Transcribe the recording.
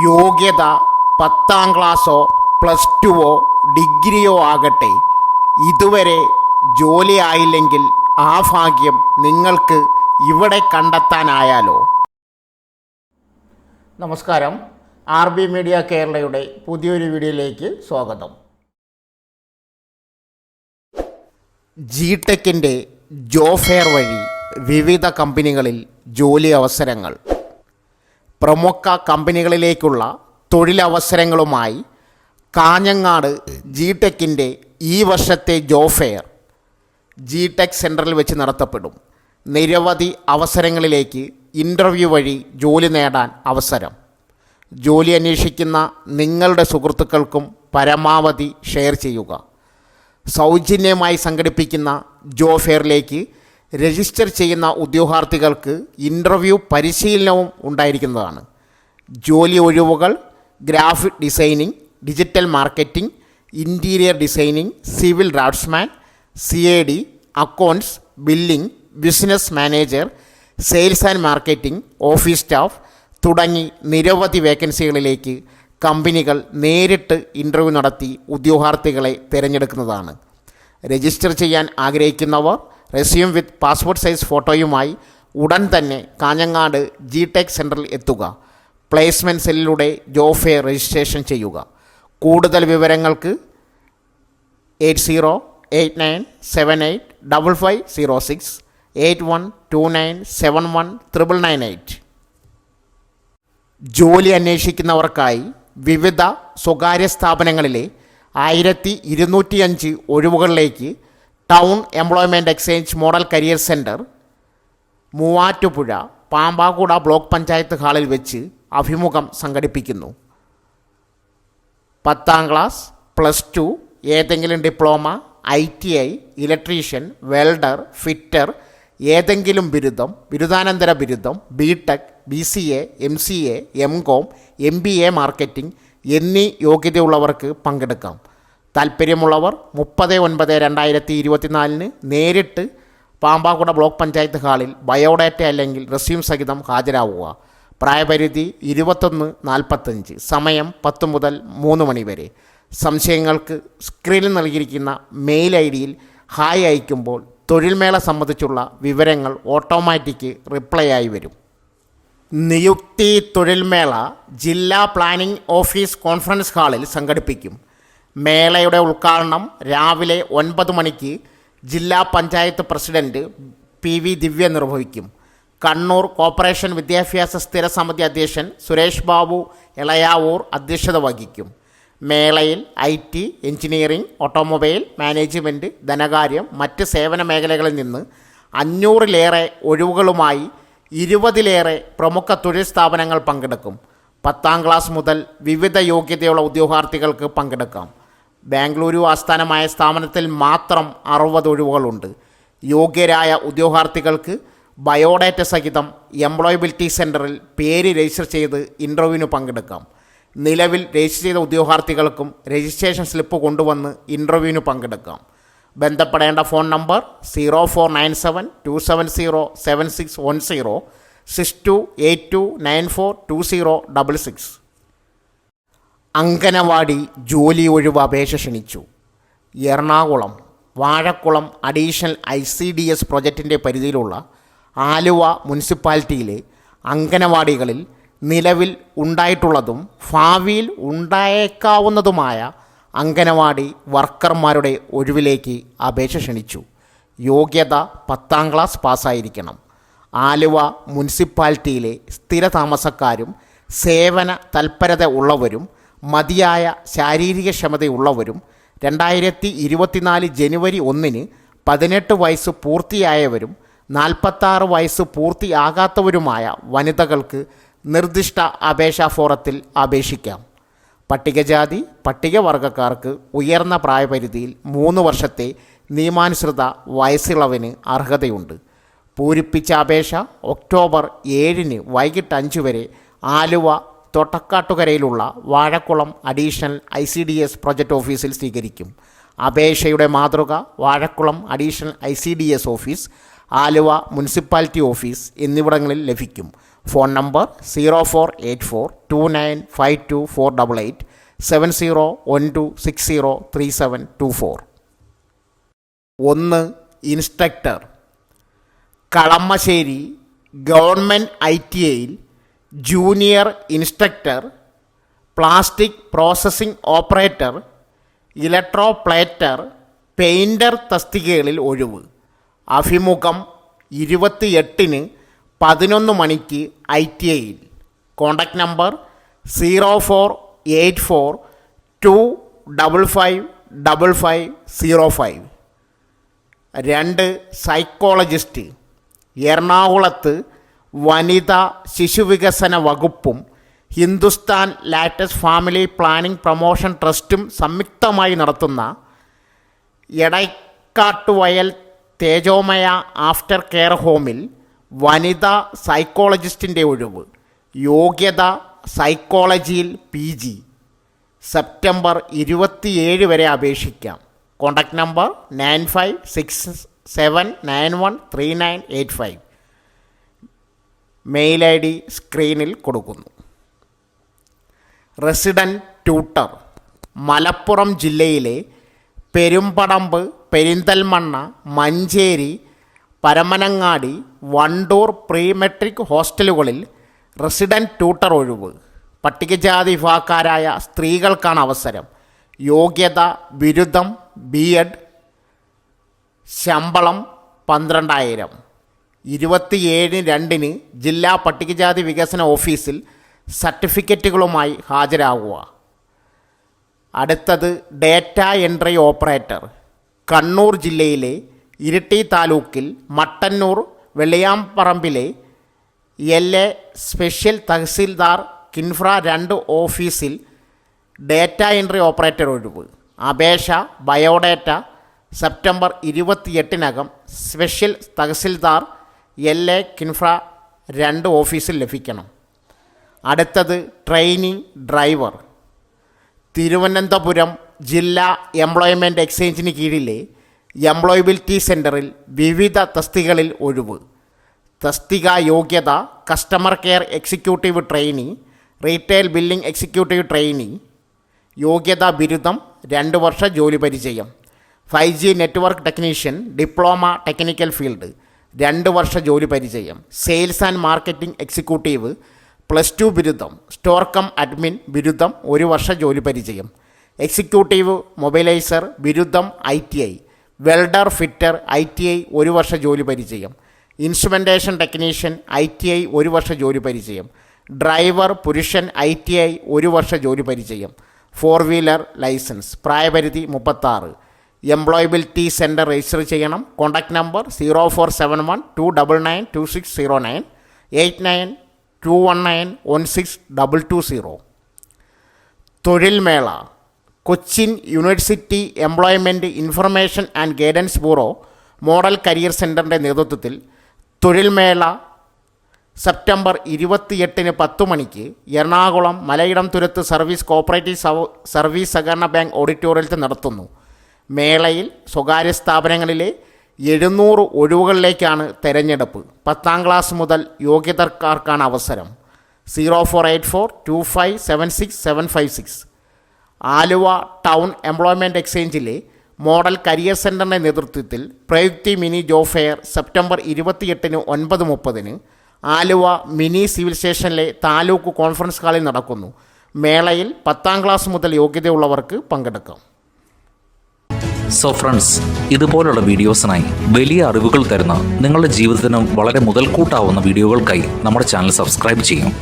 യോഗ്യത 10ാം ക്ലാസ്സോ പ്ലസ് ടുവോ ഡിഗ്രിയോ ആകട്ടെ, ഇതുവരെ ജോലി ആയില്ലെങ്കിൽ ആ ഭാഗ്യം നിങ്ങൾക്ക് ഇവിടെ കണ്ടെത്താനായാലോ. നമസ്കാരം, RB മീഡിയ കേരളയുടെ പുതിയൊരു വീഡിയോയിലേക്ക് സ്വാഗതം. ജിടെക്കിൻ്റെ ജോബ് ഫെയർ വഴി വിവിധ കമ്പനികളിൽ ജോലി അവസരങ്ങൾ. പ്രമുഖ കമ്പനികളിലേക്കുള്ള തൊഴിലവസരങ്ങളുമായി കാഞ്ഞങ്ങാട് ജിടെക്കിൻ്റെ ഈ വർഷത്തെ ജോബ് ഫെയർ ജിടെക് സെൻറ്ററിൽ വെച്ച് നടത്തപ്പെടും. നിരവധി അവസരങ്ങളിലേക്ക് ഇൻ്റർവ്യൂ വഴി ജോലി നേടാൻ അവസരം. ജോലി അന്വേഷിക്കുന്ന നിങ്ങളുടെ സുഹൃത്തുക്കൾക്കും പരമാവധി ഷെയർ ചെയ്യുക. സൗജന്യമായി സംഘടിപ്പിക്കുന്ന ജോബ് ഫെയറിലേക്ക് രജിസ്റ്റർ ചെയ്യുന്ന ഉദ്യോഗാർത്ഥികൾക്ക് ഇൻ്റർവ്യൂ പരിശീലനവും ഉണ്ടായിരിക്കുന്നതാണ്. ജോലി ഒഴിവുകൾ graphic designing, digital marketing, interior designing, civil draftsman, CAD, accounts, billing, business manager, sales and marketing, office staff തുടങ്ങി നിരവധി വേക്കൻസികളിലേക്ക് കമ്പനികൾ നേരിട്ട് ഇൻ്റർവ്യൂ നടത്തി ഉദ്യോഗാർത്ഥികളെ തിരഞ്ഞെടുക്കുന്നതാണ്. രജിസ്റ്റർ ചെയ്യാൻ ആഗ്രഹിക്കുന്നവർ റെസ്യൂം വിത്ത് പാസ്പോർട്ട് സൈസ് ഫോട്ടോയുമായി ഉടൻ തന്നെ കാഞ്ഞങ്ങാട് ജിടെക് സെൻറ്ററിൽ എത്തുക. പ്ലേസ്മെൻറ്റ് സെല്ലിലൂടെ ജോബ് ഫെയർ രജിസ്ട്രേഷൻ ചെയ്യുക. കൂടുതൽ വിവരങ്ങൾക്ക് 8089785506 8129719998. ജോലി അന്വേഷിക്കുന്നവർക്കായി വിവിധ സ്വകാര്യ സ്ഥാപനങ്ങളിലെ 1205 ഒഴിവുകളിലേക്ക് town employment exchange model career centre Muvattupuzha Pampakuda block panchayat ഹാളിൽ വെച്ച് അഭിമുഖം സംഘടിപ്പിക്കുന്നു. 10ാം ക്ലാസ്, പ്ലസ് ടു, ഏതെങ്കിലും diploma, ITI, electrician, welder, fitter, ഏതെങ്കിലും ബിരുദം, ബിരുദാനന്തര ബിരുദം, BTech, BCA, MCA, MCOM, MBA marketing എന്നീ യോഗ്യതയുള്ളവർക്ക് പങ്കെടുക്കാം. താൽപ്പര്യമുള്ളവർ 30/9/2024 നേരിട്ട് പാമ്പാക്കുട ബ്ലോക്ക് പഞ്ചായത്ത് ഹാളിൽ ബയോഡാറ്റ അല്ലെങ്കിൽ റെസ്യൂം സഹിതം ഹാജരാവുക. പ്രായപരിധി 21-45, സമയം 10 മുതൽ 3 മണി വരെ. സംശയങ്ങൾക്ക് സ്ക്രീനിൽ നൽകിയിരിക്കുന്ന മെയിൽ ID-യിൽ ഹായ് അയക്കുമ്പോൾ തൊഴിൽമേള സംബന്ധിച്ചുള്ള വിവരങ്ങൾ ഓട്ടോമാറ്റിക് റിപ്ലൈ ആയി വരും. നിയുക്തി തൊഴിൽമേള ജില്ലാ പ്ലാനിംഗ് ഓഫീസ് കോൺഫറൻസ് ഹാളിൽ സംഘടിപ്പിക്കും. മേളയുടെ ഉദ്ഘാടനം രാവിലെ 9 മണിക്ക് ജില്ലാ പഞ്ചായത്ത് പ്രസിഡന്റ് PV ദിവ്യ നിർവഹിക്കും. കണ്ണൂർ കോർപ്പറേഷൻ വിദ്യാഭ്യാസ സ്ഥിര സമിതി അധ്യക്ഷൻ സുരേഷ് ബാബു എളയാവൂർ അധ്യക്ഷത വഹിക്കും. മേളയിൽ IT, എഞ്ചിനീയറിംഗ്, ഓട്ടോമൊബൈൽ, മാനേജ്മെൻറ്റ്, ധനകാര്യം, മറ്റ് സേവന മേഖലകളിൽ നിന്ന് 500-ലേറെ ഒഴിവുകളുമായി 20-ലേറെ പ്രമുഖ തൊഴിൽ സ്ഥാപനങ്ങൾ പങ്കെടുക്കും. 10ാം ക്ലാസ് മുതൽ വിവിധ യോഗ്യതയുള്ള ഉദ്യോഗാർത്ഥികൾക്ക് പങ്കെടുക്കാം. ബാംഗ്ലൂരു ആസ്ഥാനമായ സ്ഥാപനത്തിൽ മാത്രം 60 ഒഴിവുകളുണ്ട്. യോഗ്യരായ ഉദ്യോഗാർത്ഥികൾക്ക് ബയോഡാറ്റ സഹിതം എംപ്ലോയബിലിറ്റി സെൻറ്ററിൽ പേര് രജിസ്റ്റർ ചെയ്ത് ഇൻ്റർവ്യൂവിന് പങ്കെടുക്കാം. നിലവിൽ രജിസ്റ്റർ ചെയ്ത ഉദ്യോഗാർത്ഥികൾക്കും രജിസ്ട്രേഷൻ സ്ലിപ്പ് കൊണ്ടുവന്ന് ഇൻ്റർവ്യൂവിന് പങ്കെടുക്കാം. ബന്ധപ്പെടേണ്ട ഫോൺ നമ്പർ 049727076010 6282942066. അങ്കനവാടി ജോലി ഒഴിവ് അപേക്ഷ ക്ഷണിച്ചു. എറണാകുളം വാഴക്കുളം അഡീഷണൽ ICDS പ്രൊജക്റ്റിൻ്റെ പരിധിയിലുള്ള ആലുവ മുനിസിപ്പാലിറ്റിയിലെ അങ്കനവാടികളിൽ നിലവിൽ ഉണ്ടായിട്ടുള്ളതും ഭാവിയിൽ ഉണ്ടായേക്കാവുന്നതുമായ അങ്കനവാടി വർക്കർമാരുടെ ഒഴിവിലേക്ക് അപേക്ഷ ക്ഷണിച്ചു. യോഗ്യത 10ാം ക്ലാസ് പാസ്സായിരിക്കണം. ആലുവ മുനിസിപ്പാലിറ്റിയിലെ സ്ഥിരതാമസക്കാരും സേവന തൽപരത ഉള്ളവരും മതിയായ ശാരീരിക ക്ഷമതയുള്ളവരും 2024 ജനുവരി 1-ന് 18 വയസ്സ് പൂർത്തിയായവരും 46 വയസ്സ് പൂർത്തിയാകാത്തവരുമായ വനിതകൾക്ക് നിർദ്ദിഷ്ട അപേക്ഷാ ഫോറത്തിൽ അപേക്ഷിക്കാം. പട്ടികജാതി പട്ടികവർഗക്കാർക്ക് ഉയർന്ന പ്രായപരിധിയിൽ 3 വർഷത്തെ നിയമാനുസൃത വയസ്സിളവിന് അർഹതയുണ്ട്. പൂരിപ്പിച്ച അപേക്ഷ ഒക്ടോബർ 7-ന് വൈകിട്ട് 5 വരെ ആലുവ തൊട്ടക്കാട്ടുകരയിലുള്ള വാഴക്കുളം അഡീഷണൽ ICDS പ്രൊജക്റ്റ് ഓഫീസിൽ സ്വീകരിക്കും. അപേക്ഷയുടെ മാതൃക Vazhakulam additional ICDS office, Aluva municipality office എന്നിവിടങ്ങളിൽ ലഭിക്കും. Phone number 0484295248 7012603724. 1. Instructor. Kalamassery government ITIയിൽ junior instructor, plastic processing operator, electroplater, painter തസ്തികകളിൽ ഒഴിവ്. അഭിമുഖം 28-ന് 11 മണിക്ക് ITIയിൽ. Contact number 0484255505. 2. സൈക്കോളജിസ്റ്റ്. എറണാകുളത്ത് വനിതാ ശിശുവികസന വകുപ്പും Hindustan latex family planning promotion ട്രസ്റ്റും സംയുക്തമായി നടത്തുന്ന എടക്കാട്ടുവയൽ തേജോമയ ആഫ്റ്റർ കെയർ ഹോമിൽ വനിതാ സൈക്കോളജിസ്റ്റിൻ്റെ ഒഴിവ്. യോഗ്യത സൈക്കോളജിയിൽ PG. സെപ്റ്റംബർ 27 വരെ അപേക്ഷിക്കാം. Contact number 9567913985. മെയിൽ ID സ്ക്രീനിൽ കൊടുക്കുന്നു. Resident tutor. മലപ്പുറം ജില്ലയിലെ പെരുമ്പടമ്പ്, പെരിന്തൽമണ്ണ, മഞ്ചേരി, പരമനങ്ങാടി, വണ്ടൂർ പ്രീ മെട്രിക് ഹോസ്റ്റലുകളിൽ റെസിഡൻറ്റ് ട്യൂട്ടർ ഒഴിവ്. പട്ടികജാതി വിഭാഗക്കാരായ സ്ത്രീകൾക്കാണ് അവസരം. യോഗ്യത ബിരുദം B.Ed. ശമ്പളം 12,000. 27/2 ജില്ലാ പട്ടികജാതി വികസന ഓഫീസിൽ സർട്ടിഫിക്കറ്റുകളുമായി ഹാജരാകുക. അടുത്തത് ഡേറ്റ എൻട്രി ഓപ്പറേറ്റർ. കണ്ണൂർ ജില്ലയിലെ ഇരിട്ടി താലൂക്കിൽ മട്ടന്നൂർ വെള്ളിയാംപറമ്പിലെ LA സ്പെഷ്യൽ തഹസിൽദാർ കിൻഫ്ര 2 ഓഫീസിൽ ഡേറ്റ എൻട്രി ഓപ്പറേറ്റർ ഒഴിവ്. അപേക്ഷ ബയോഡേറ്റ സെപ്റ്റംബർ 28-നകം സ്പെഷ്യൽ തഹസിൽദാർ LA കിൻഫ്ര 2 ഓഫീസിൽ ലഭിക്കണം. അടുത്തത് ട്രെയിനിങ് ഡ്രൈവർ. തിരുവനന്തപുരം ജില്ലാ എംപ്ലോയ്മെൻറ്റ് എക്സ്ചേഞ്ചിന് കീഴിലെ എംപ്ലോയബിലിറ്റി സെൻറ്ററിൽ വിവിധ തസ്തികകളിൽ ഒഴിവ്. തസ്തിക യോഗ്യത customer care executive trainee, retail billing executive trainee. യോഗ്യത ബിരുദം, 2 വർഷ ജോലി പരിചയം. 5G network technician, diploma technical field, 2 വർഷ ജോലി പരിചയം. സെയിൽസ് ആൻഡ് മാർക്കറ്റിംഗ് എക്സിക്യൂട്ടീവ്, +2 ബിരുദം. സ്റ്റോർ കം അഡ്മിൻ ബിരുദം, 1 വർഷ ജോലി പരിചയം. എക്സിക്യൂട്ടീവ് മൊബൈലൈസർ ബിരുദം ITI. വെൽഡർ ഫിറ്റർ ITI, 1 വർഷ ജോലി പരിചയം. ഇൻസ്ട്രുമെൻറ്റേഷൻ ടെക്നീഷ്യൻ ITI, 1 വർഷ ജോലി പരിചയം. ഡ്രൈവർ പുരുഷൻ ITI, 1 വർഷ ജോലി പരിചയം. 4 വീലർ ലൈസൻസ്. പ്രായപരിധി 36. എംപ്ലോയബിലിറ്റി സെൻറ്റർ രജിസ്റ്റർ ചെയ്യണം. Contact number 0471299260 8921916220. തൊഴിൽമേള. Cochin university employment information and guidance bureau model career സെൻറ്ററിൻ്റെ നേതൃത്വത്തിൽ തൊഴിൽമേള സെപ്റ്റംബർ 28-ന് 10 മണിക്ക് Ernakulam Malayidam Thuruth service cooperative service സഹകരണ ബാങ്ക് ഓഡിറ്റോറിയത്തിൽ നടത്തുന്നു. മേളയിൽ സ്വകാര്യ സ്ഥാപനങ്ങളിലെ 700 ഒഴിവുകളിലേക്കാണ് തെരഞ്ഞെടുപ്പ്. 10ാം ക്ലാസ് മുതൽ യോഗ്യതക്കാർക്കാണ് അവസരം. 04842576 ആലുവ ടൗൺ എംപ്ലോയ്മെൻറ്റ് എക്സ്ചേഞ്ചിലെ മോഡൽ കരിയർ സെൻറ്ററിൻ്റെ നേതൃത്വത്തിൽ Prayukthi mini job fair September 28-ന് 9:30 ആലുവ മിനി സിവിൽ സ്റ്റേഷനിലെ താലൂക്ക് കോൺഫറൻസ് ഹാളിൽ നടക്കുന്നു. മേളയിൽ 10ാം ക്ലാസ് മുതൽ യോഗ്യതയുള്ളവർക്ക് പങ്കെടുക്കാം. സോ ഫ്രണ്ട്സ്, ഇതുപോലുള്ള വീഡിയോസിനായി വലിയ അറിവുകൾ തരുന്ന നിങ്ങളുടെ ജീവിതത്തിന് വളരെ മുതൽക്കൂട്ടാവുന്ന വീഡിയോകൾക്കായി നമ്മുടെ ചാനൽ സബ്സ്ക്രൈബ് ചെയ്യും.